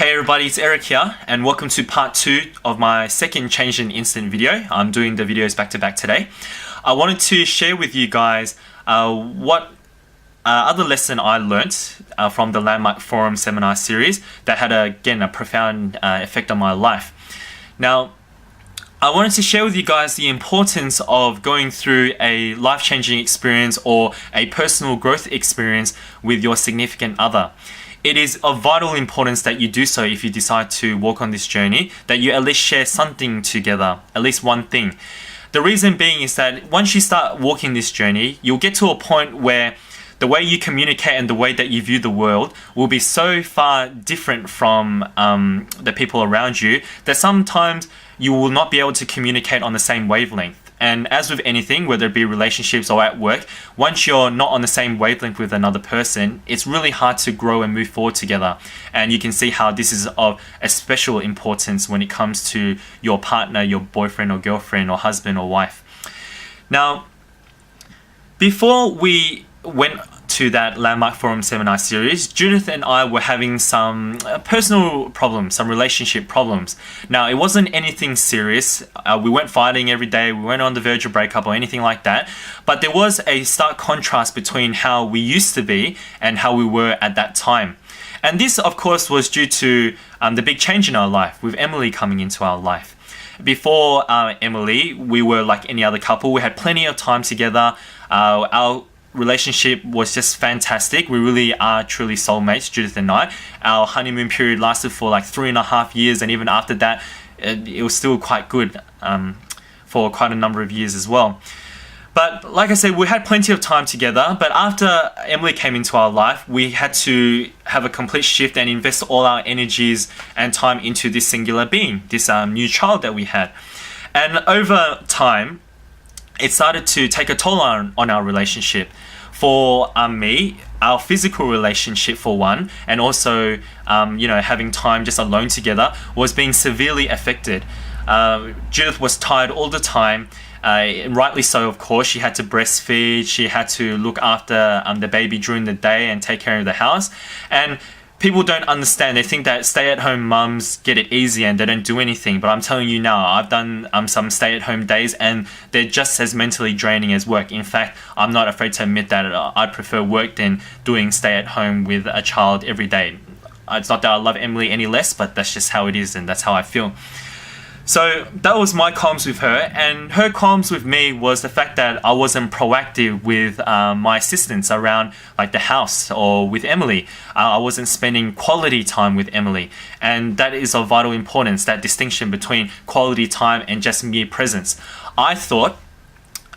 Hey everybody, it's Eric here and welcome to part 2 of my second Change in Instant video. I'm doing the videos back to back today. I wanted to share with you guys what other lesson I learnt from the Landmark Forum seminar series that had again a profound effect on my life. Now, I wanted to share with you guys the importance of going through a life-changing experience or a personal growth experience with your significant other. It is of vital importance that you do so if you decide to walk on this journey, that you at least share something together, at least one thing. The reason being is that once you start walking this journey, you'll get to a point where the way you communicate and the way that you view the world will be so far different from the people around you that sometimes you will not be able to communicate on the same wavelength. And as with anything, whether it be relationships or at work, once you're not on the same wavelength with another person, it's really hard to grow and move forward together. And you can see how this is of a special importance when it comes to your partner, your boyfriend or girlfriend or husband or wife. Now, before we went to that Landmark Forum seminar series, Judith and I were having some personal problems, some relationship problems. Now, it wasn't anything serious. We weren't fighting every day. We weren't on the verge of breakup or anything like that. But there was a stark contrast between how we used to be and how we were at that time. And this, of course, was due to the big change in our life with Emily coming into our life. Before Emily, we were like any other couple. We had plenty of time together. Our relationship was just fantastic. We really are truly soulmates, Judith and I. Our honeymoon period lasted for like 3.5 years, and even after that, it was still quite good for quite a number of years as well. But like I said, we had plenty of time together, but after Emily came into our life, we had to have a complete shift and invest all our energies and time into this singular being, this new child that we had. And over time, it started to take a toll on our relationship. For me, our physical relationship for one, and also having time just alone together was being severely affected. Judith was tired all the time, rightly so, of course. She had to breastfeed, she had to look after the baby during the day and take care of the house. And people don't understand. They think that stay-at-home mums get it easy and they don't do anything. But I'm telling you now, I've done some stay-at-home days and they're just as mentally draining as work. In fact, I'm not afraid to admit that I prefer work than doing stay-at-home with a child every day. It's not that I love Emily any less, but that's just how it is and that's how I feel. So that was my comms with her, and her comms with me was the fact that I wasn't proactive with my assistants around like the house or with Emily. I wasn't spending quality time with Emily, and that is of vital importance, that distinction between quality time and just mere presence. I thought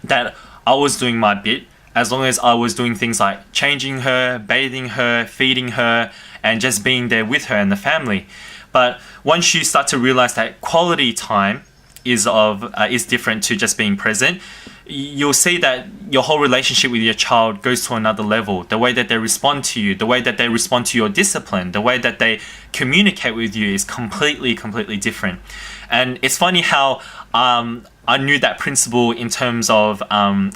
that I was doing my bit as long as I was doing things like changing her, bathing her, feeding her, and just being there with her and the family. But once you start to realize that quality time is different to just being present, you'll see that your whole relationship with your child goes to another level. The way that they respond to you, the way that they respond to your discipline, the way that they communicate with you is completely different. And it's funny how I knew that principle in terms of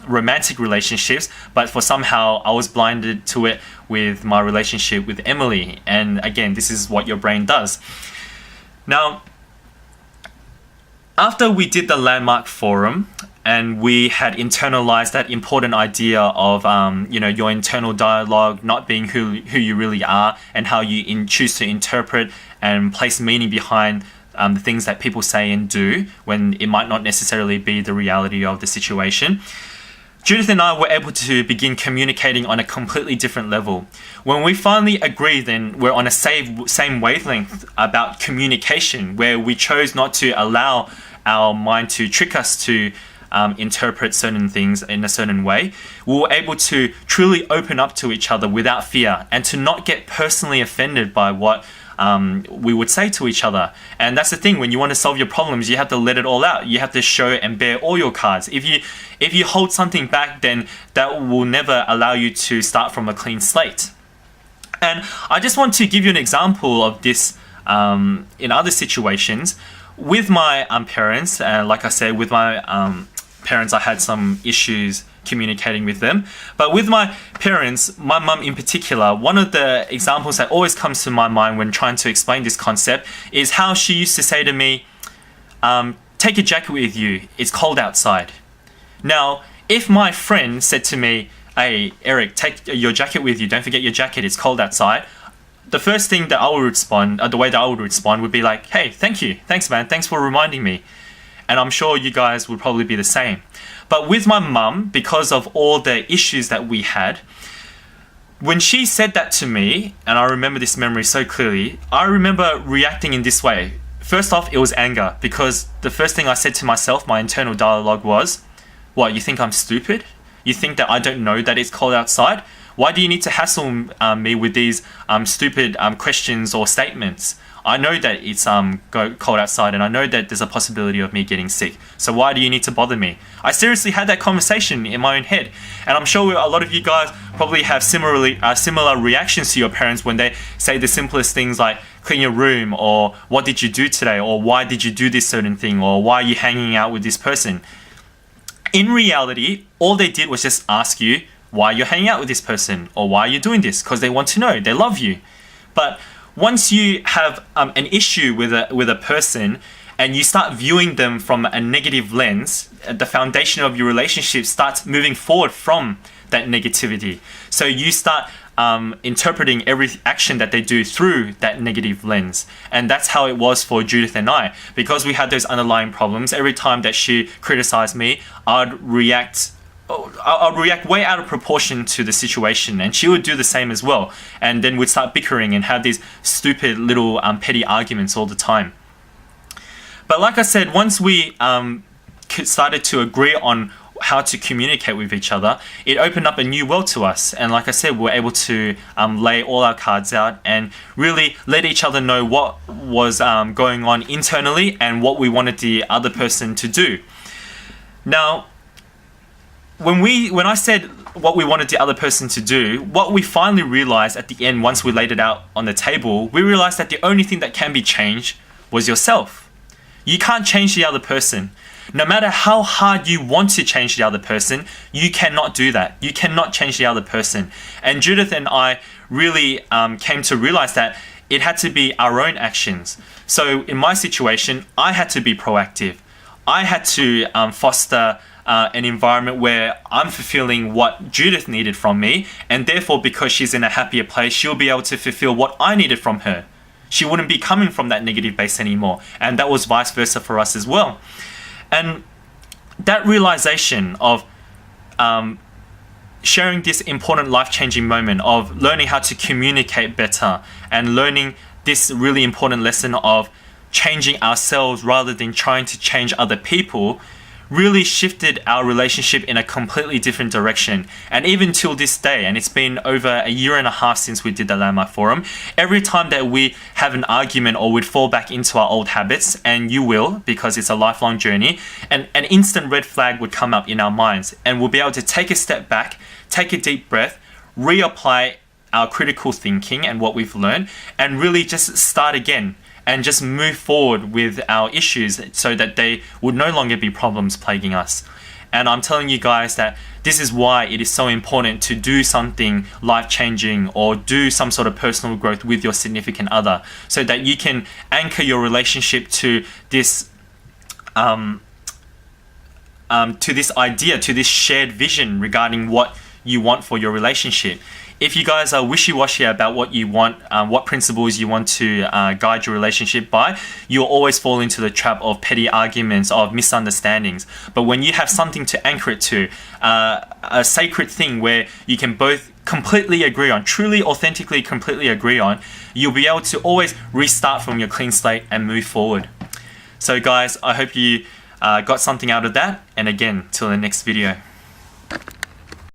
romantic relationships, but for somehow I was blinded to it with my relationship with Emily. And again, this is what your brain does. Now, after we did the Landmark Forum and we had internalized that important idea of your internal dialogue not being who you really are, and how you choose to interpret and place meaning behind the things that people say and do when it might not necessarily be the reality of the situation, Judith and I were able to begin communicating on a completely different level. When we finally agreed, then we're on a same wavelength about communication, where we chose not to allow our mind to trick us to interpret certain things in a certain way. We were able to truly open up to each other without fear and to not get personally offended by what we would say to each other. And that's the thing, when you want to solve your problems, you have to let it all out. You have to show and bear all your cards. If you hold something back, then that will never allow you to start from a clean slate. And I just want to give you an example of this in other situations. With my parents, like I said, with my parents, I had some issues communicating with them. But with my parents, my mum in particular, one of the examples that always comes to my mind when trying to explain this concept is how she used to say to me, take a jacket with you, it's cold outside. Now, if my friend said to me, hey, Eric, take your jacket with you, don't forget your jacket, it's cold outside, the first thing that I would respond, the way that I would respond would be like, hey, thank you, thanks man, thanks for reminding me. And I'm sure you guys would probably be the same. But with my mum, because of all the issues that we had, when she said that to me, and I remember this memory so clearly, I remember reacting in this way. First off, it was anger, because the first thing I said to myself, my internal dialogue was, what, you think I'm stupid? You think that I don't know that it's cold outside? Why do you need to hassle me with these stupid questions or statements? I know that it's cold outside, and I know that there's a possibility of me getting sick. So why do you need to bother me? I seriously had that conversation in my own head, and I'm sure a lot of you guys probably have similar reactions to your parents when they say the simplest things like clean your room, or what did you do today, or why did you do this certain thing, or why are you hanging out with this person? In reality, all they did was just ask you why you're hanging out with this person, or why you're doing this, because they want to know, they love you. But once you have an issue with a person and you start viewing them from a negative lens, the foundation of your relationship starts moving forward from that negativity. So you start interpreting every action that they do through that negative lens. And that's how it was for Judith and I. Because we had those underlying problems, every time that she criticized me, I'd react way out of proportion to the situation, and she would do the same as well, and then we'd start bickering and have these stupid little petty arguments all the time. But like I said, once we started to agree on how to communicate with each other, it opened up a new world to us, and like I said, we were able to lay all our cards out and really let each other know what was going on internally and what we wanted the other person to do. Now, when I said what we wanted the other person to do, what we finally realized at the end, once we laid it out on the table, we realized that the only thing that can be changed was yourself. You can't change the other person. No matter how hard you want to change the other person, you cannot do that. You cannot change the other person. And Judith and I really came to realize that it had to be our own actions. So in my situation, I had to be proactive. I had to foster an environment where I'm fulfilling what Judith needed from me, and therefore, because she's in a happier place, she'll be able to fulfill what I needed from her. She wouldn't be coming from that negative base anymore, and that was vice versa for us as well. And that realization of sharing this important life-changing moment of learning how to communicate better and learning this really important lesson of changing ourselves rather than trying to change other people really shifted our relationship in a completely different direction. And even till this day, and it's been over a year and a half since we did the Landmark Forum, every time that we have an argument or we'd fall back into our old habits, and you will, because it's a lifelong journey, and an instant red flag would come up in our minds, and we'll be able to take a step back, take a deep breath, reapply our critical thinking and what we've learned, and really just start again and just move forward with our issues so that they would no longer be problems plaguing us. And I'm telling you guys that this is why it is so important to do something life-changing or do some sort of personal growth with your significant other, so that you can anchor your relationship to this idea, to this shared vision regarding what you want for your relationship. If you guys are wishy-washy about what you want, what principles you want to guide your relationship by, you'll always fall into the trap of petty arguments, of misunderstandings. But when you have something to anchor it to, a sacred thing where you can both completely agree on, truly, authentically, completely agree on, you'll be able to always restart from your clean slate and move forward. So guys, I hope you got something out of that. And again, till the next video.